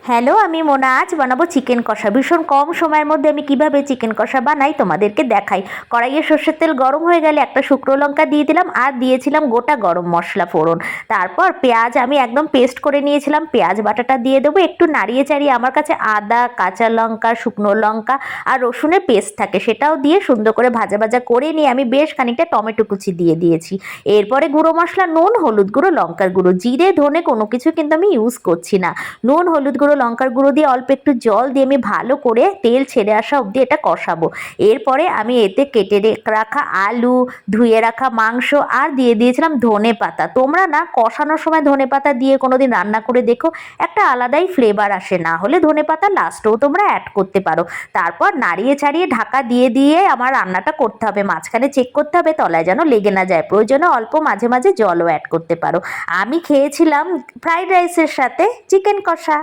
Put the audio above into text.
Hello, আমি মোনা। আজ বানাবো চিকেন কষা। ভীষণ কম সময়ের মধ্যে আমি কিভাবে চিকেন কষা বানাই তোমাদেরকে দেখাই। কড়াইয়ে সর্ষের তেল গরম হয়ে গেলে একটা শুকনো লঙ্কা দিয়ে দিলাম আর দিয়েছিলাম গোটা গরম মশলা ফোড়ন। তারপর পেঁয়াজ আমি একদম পেস্ট করে নিয়েছিলাম, পেঁয়াজ বাটাটা দিয়ে দেবো। একটু নাড়িয়ে চাড়িয়ে আমার কাছে আদা, কাঁচা লঙ্কা, শুকনো লঙ্কা আর রসুনের পেস্ট থাকে, সেটাও দিয়ে সুন্দর করে ভাজা ভাজা করে নিয়ে আমি বেশ খানিকটা টমেটো কুচি দিয়ে দিয়েছি। এরপরে গুঁড়ো মশলা নুন, হলুদ গুঁড়ো, লঙ্কার গুঁড়ো, জিরে ধনে কোনো কিছু কিন্তু আমি ইউজ করছি না। নুন, হলুদ গুঁড়ো, লঙ্কার গুঁড়ো দিয়ে অল্প একটু জল দিয়ে আমি ভালো করে তেল ছেড়ে আসা অবধি এটা কষাবো। এরপরে আমি এতে কেটে রাখা আলু, ধুয়ে রাখা মাংস আর দিয়ে দিয়েছিলাম ধনে পাতা। তোমরা না কষানোর সময় ধনে পাতা দিয়ে কোনোদিন রান্না করে দেখো, একটা আলাদাই ফ্লেভার আসে। না হলে ধনে পাতা লাস্টেও তোমরা অ্যাড করতে পারো। তারপর নাড়িয়ে ছাড়িয়ে ঢাকা দিয়ে দিয়ে আমার রান্নাটা করতে হবে। মাঝখানে চেক করতে হবে তলায় যেন লেগে না যায়। প্রয়োজনে অল্প মাঝে মাঝে জলও অ্যাড করতে পারো। আমি খেয়েছিলাম ফ্রাইড রাইসের সাথে চিকেন কষা।